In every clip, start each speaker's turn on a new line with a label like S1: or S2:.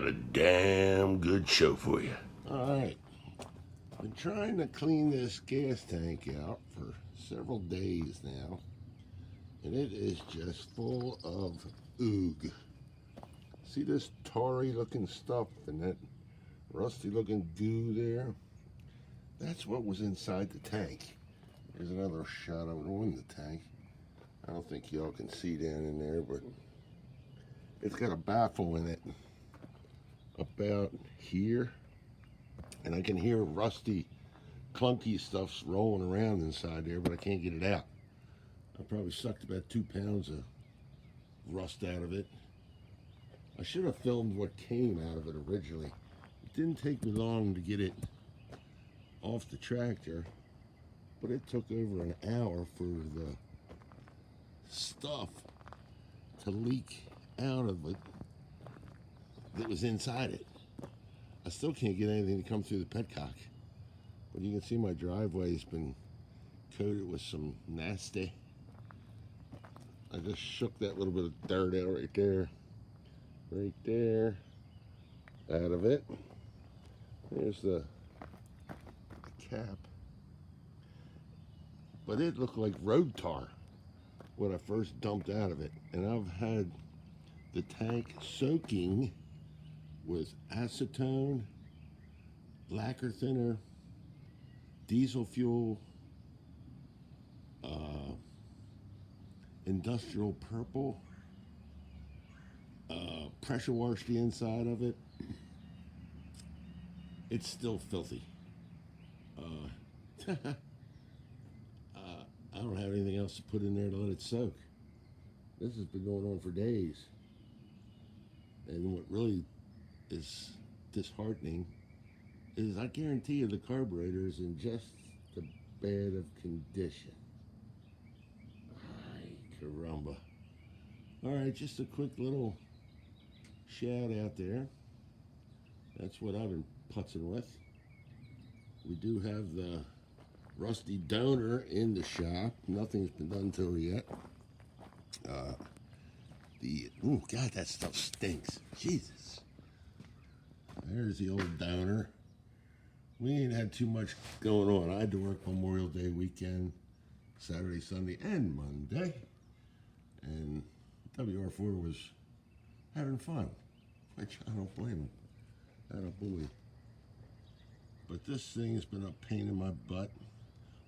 S1: got a damn good show for you.
S2: All right. I've been trying to clean this gas tank out for several days now, and it is just full of oog. See this tarry looking stuff and that rusty looking goo there? That's what was inside the tank. There's another shot of it on the tank. I don't think y'all can see down in there, but it's got a baffle in it about here, and I can hear rusty, clunky stuff's rolling around inside there, but I can't get it out. I probably sucked about 2 pounds of rust out of it. I should have filmed what came out of it originally. It didn't take me long to get it off the tractor, but it took over an hour for the stuff to leak out of it that was inside it. I still can't get anything to come through the petcock, but you can see my driveway's been coated with some nasty. I just shook that little bit of dirt out right there, out of it. There's the cap, but it looked like road tar when I first dumped out of it, and I've had the tank soaking with acetone, lacquer thinner, diesel fuel, industrial purple, pressure washed the inside of it. It's still filthy. I don't have anything else to put in there to let it soak. This has been going on for days. And what really is disheartening is I guarantee you the carburetor is in just the bad of condition. Ay, caramba. All right, just a quick little shout out there. That's what I've been putzing with. We do have the rusty donor in the shop. Nothing's been done to her yet. Oh God, that stuff stinks. Jesus. There's the old donor. We ain't had too much going on. I had to work Memorial Day weekend, Saturday, Sunday, and Monday. And WR4 was having fun, which I don't blame him. I don't believe. But this thing has been a pain in my butt.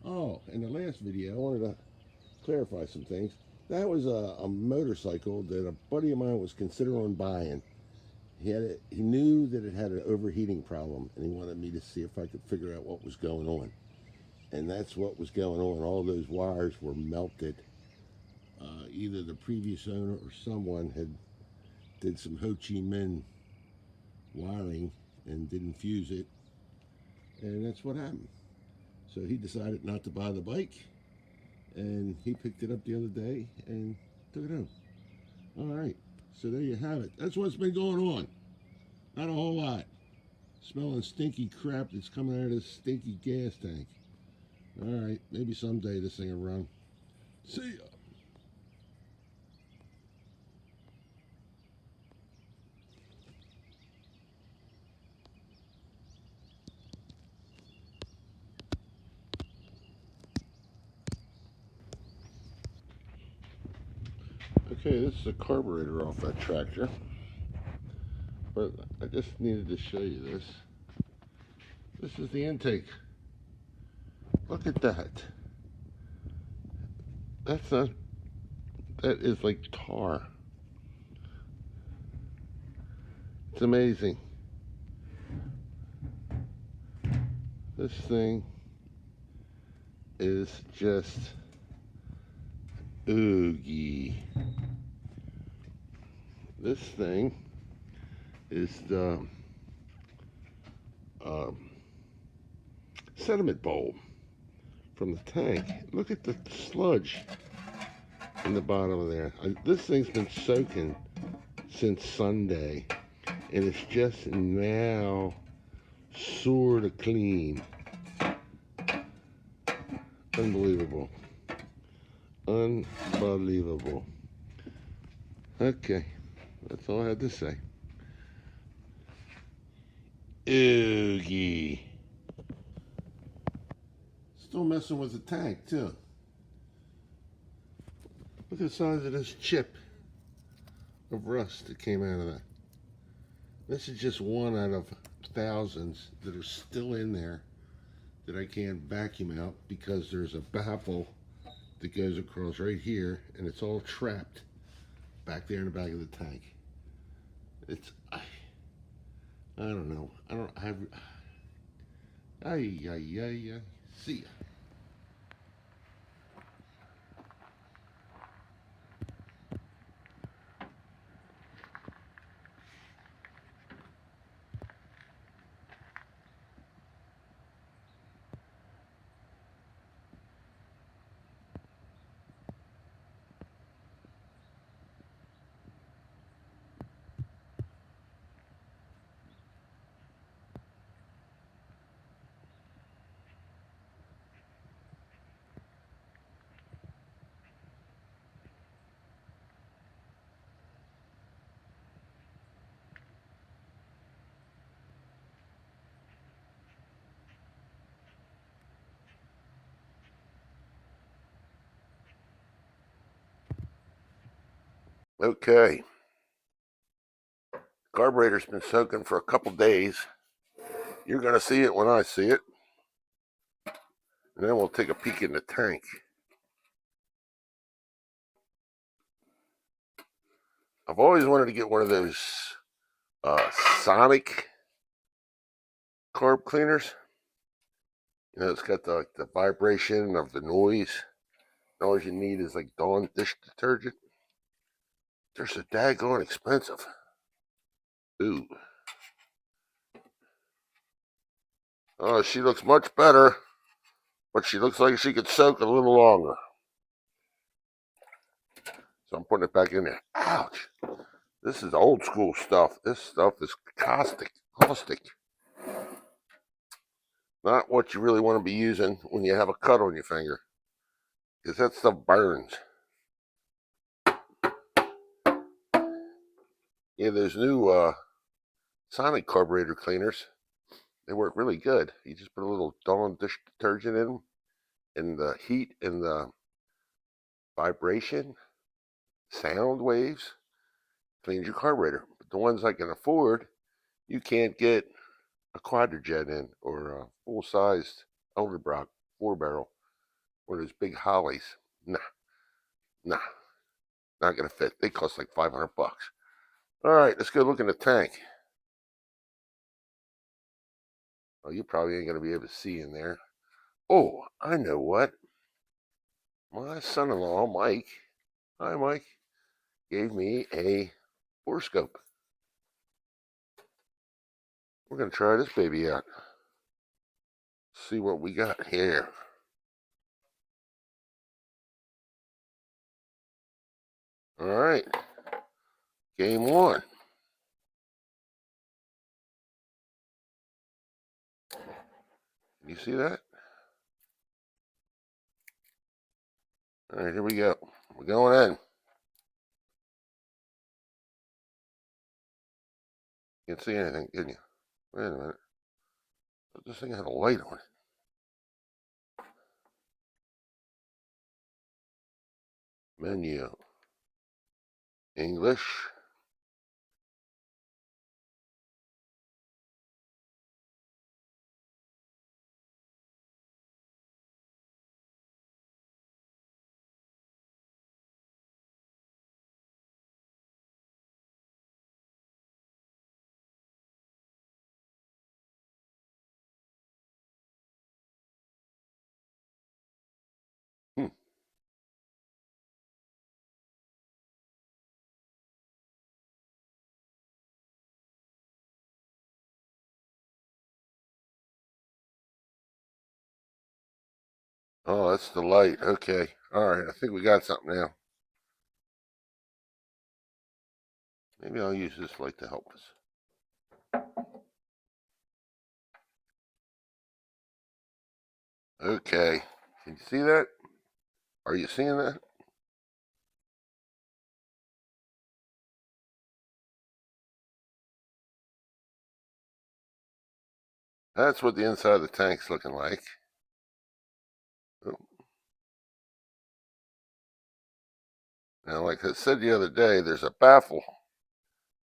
S2: Oh, in the last video, I wanted to clarify some things. That was a motorcycle that a buddy of mine was considering buying. He knew that it had an overheating problem, and he wanted me to see if I could figure out what was going on. And that's what was going on. All those wires were melted. Either the previous owner or someone did some Ho Chi Minh wiring and didn't fuse it, and that's what happened. So he decided not to buy the bike, and he picked it up the other day and took it home. All right, so there you have it. That's what's been going on. Not a whole lot. Smelling stinky crap that's coming out of this stinky gas tank. All right, maybe someday this thing will run. See ya. Okay, this is a carburetor off that tractor, but I just needed to show you this. This is the intake. Look at that. That is like tar. It's amazing. This thing is just oogie. This thing is the sediment bowl from the tank. Look at the sludge in the bottom of there. This thing's been soaking since Sunday, and it's just now sort of clean. Unbelievable. Unbelievable. Okay, that's all I had to say.
S1: Oogie.
S2: Still messing with the tank, too. Look at the size of this chip of rust that came out of that. This is just one out of thousands that are still in there that I can't vacuum out because there's a baffle that goes across right here and it's all trapped back there in the back of the tank. I don't know. I don't have. Ay. See ya.
S1: Okay. Carburetor's been soaking for a couple days. You're going to see it when I see it. And then we'll take a peek in the tank. I've always wanted to get one of those sonic carb cleaners. You know, it's got the vibration of the noise. And all you need is like Dawn dish detergent. They're so daggone expensive. Ooh. Oh, she looks much better, but she looks like she could soak a little longer. So I'm putting it back in there. Ouch. This is old school stuff. This stuff is caustic. Not what you really want to be using when you have a cut on your finger. Because that stuff burns. Yeah, those new Sonic carburetor cleaners, they work really good. You just put a little Dawn dish detergent in them, and the heat and the vibration, sound waves, cleans your carburetor. But the ones I can afford, you can't get a quadrijet in or a full-sized Elderbrock 4-barrel or those big Hollies. Nah, not gonna fit. They cost like $500. All right, let's go look in the tank. Oh, you probably ain't gonna be able to see in there. Oh, I know what. My son-in-law, Mike, hi Mike, gave me a horoscope. We're gonna try this baby out. See what we got here. All right, game one. You see that? All right, here we go. We're going in. Can't see anything, can you? Wait a minute. This thing had a light on it. Menu. English. Hmm. Oh, that's the light. Okay. All right, I think we got something now. Maybe I'll use this light to help us. Okay. Can you see that? Are you seeing that? That's what the inside of the tank's looking like. Now, like I said the other day, there's a baffle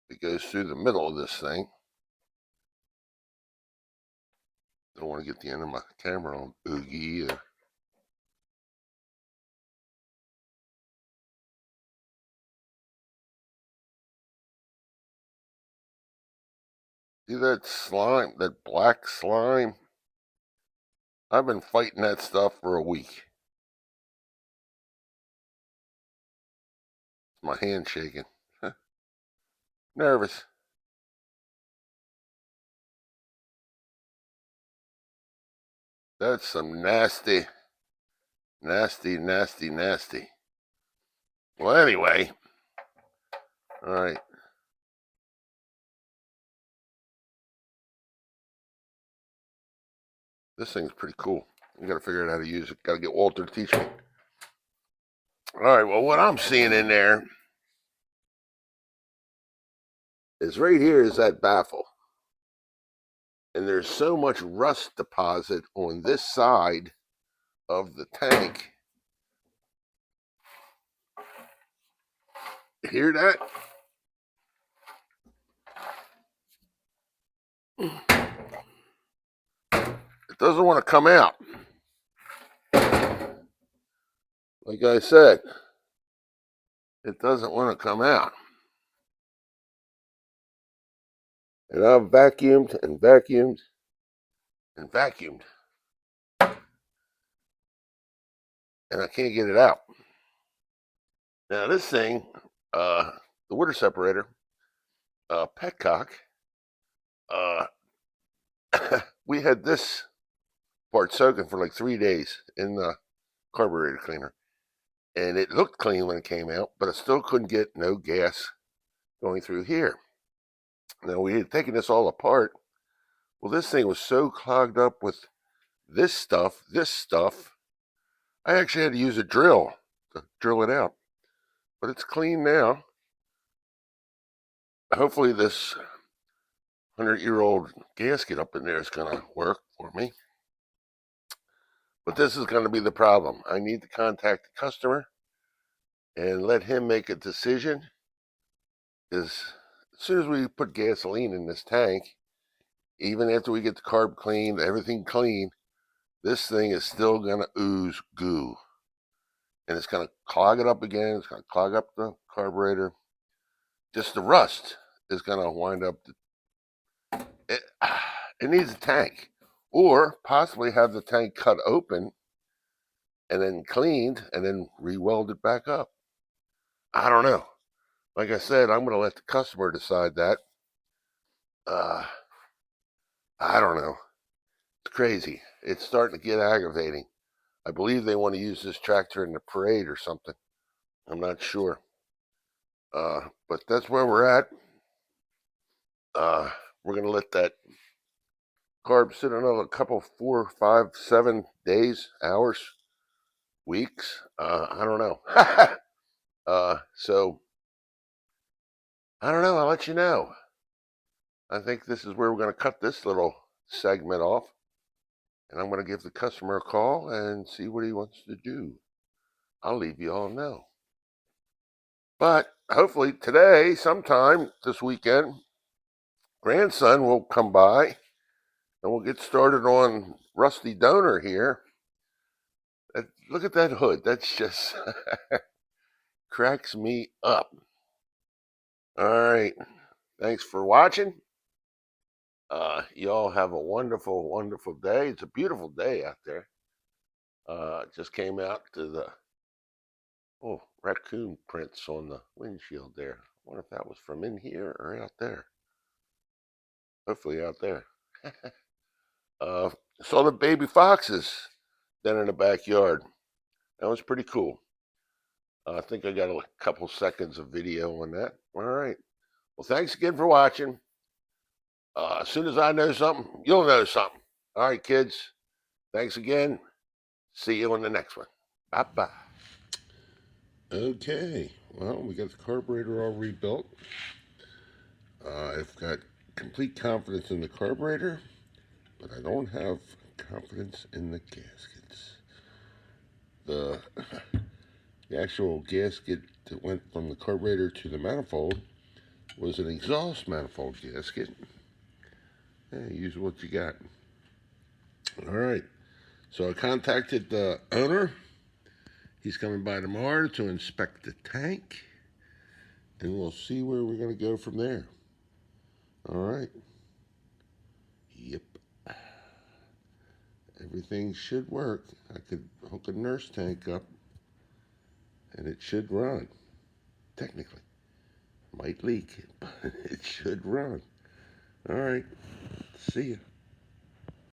S1: that goes through the middle of this thing. Don't want to get the end of my camera on Oogie either. See that slime, that black slime? I've been fighting that stuff for a week. My hand shaking. Nervous. That's some nasty, nasty, nasty, nasty. Well, anyway. All right. This thing's pretty cool. I got to figure out how to use it. Got to get Walter to teach me. All right. Well, what I'm seeing in there is right here is that baffle. And there's so much rust deposit on this side of the tank. Hear that? It doesn't want to come out. Like I said, it doesn't want to come out. And I've vacuumed and vacuumed and vacuumed. And I can't get it out. Now this thing, the water separator, petcock, we had this part soaking for like 3 days in the carburetor cleaner. And it looked clean when it came out, but I still couldn't get no gas going through here. Now we had taken this all apart. Well, this thing was so clogged up with this stuff, I actually had to use a drill to drill it out. But it's clean now. Hopefully this 100-year-old gasket up in there is going to work for me. But this is going to be the problem. I need to contact the customer and let him make a decision. As soon as we put gasoline in this tank, even after we get the carb cleaned, everything clean, this thing is still going to ooze goo. And it's going to clog it up again. It's going to clog up the carburetor. Just the rust is going to wind up. It needs a tank. Or possibly have the tank cut open and then cleaned and then re-welded back up. I don't know. Like I said, I'm going to let the customer decide that. I don't know. It's crazy. It's starting to get aggravating. I believe they want to use this tractor in the parade or something. I'm not sure. But that's where we're at. We're going to let that carb sit another couple, 4, 5, 7 days, hours, weeks. I don't know. So, I don't know. I'll let you know. I think this is where we're going to cut this little segment off. And I'm going to give the customer a call and see what he wants to do. I'll leave you all know. But hopefully today, sometime this weekend, grandson will come by and we'll get started on Rusty Donor here. Look at that hood. That's just cracks me up. All right. Thanks for watching. Y'all have a wonderful, wonderful day. It's a beautiful day out there. Just came out to the raccoon prints on the windshield there. I wonder if that was from in here or out there. Hopefully out there. Saw the baby foxes down in the backyard. That was pretty cool. I think I got a couple seconds of video on that. All right. Well, thanks again for watching. As soon as I know something, you'll know something. All right, kids. Thanks again. See you on the next one. Bye-bye.
S2: Okay, well, we got the carburetor all rebuilt. I've got complete confidence in the carburetor.
S1: but I don't have confidence in the gaskets. The, the actual gasket that went from the carburetor to the manifold was an exhaust manifold gasket. Use what you got. All right. So I contacted the owner. He's coming by tomorrow to inspect the tank, and we'll see where we're going to go from there. All right. Yep. Everything should work. I could hook a nurse tank up, and it should run. Technically. Might leak, but it should run. All right. See ya.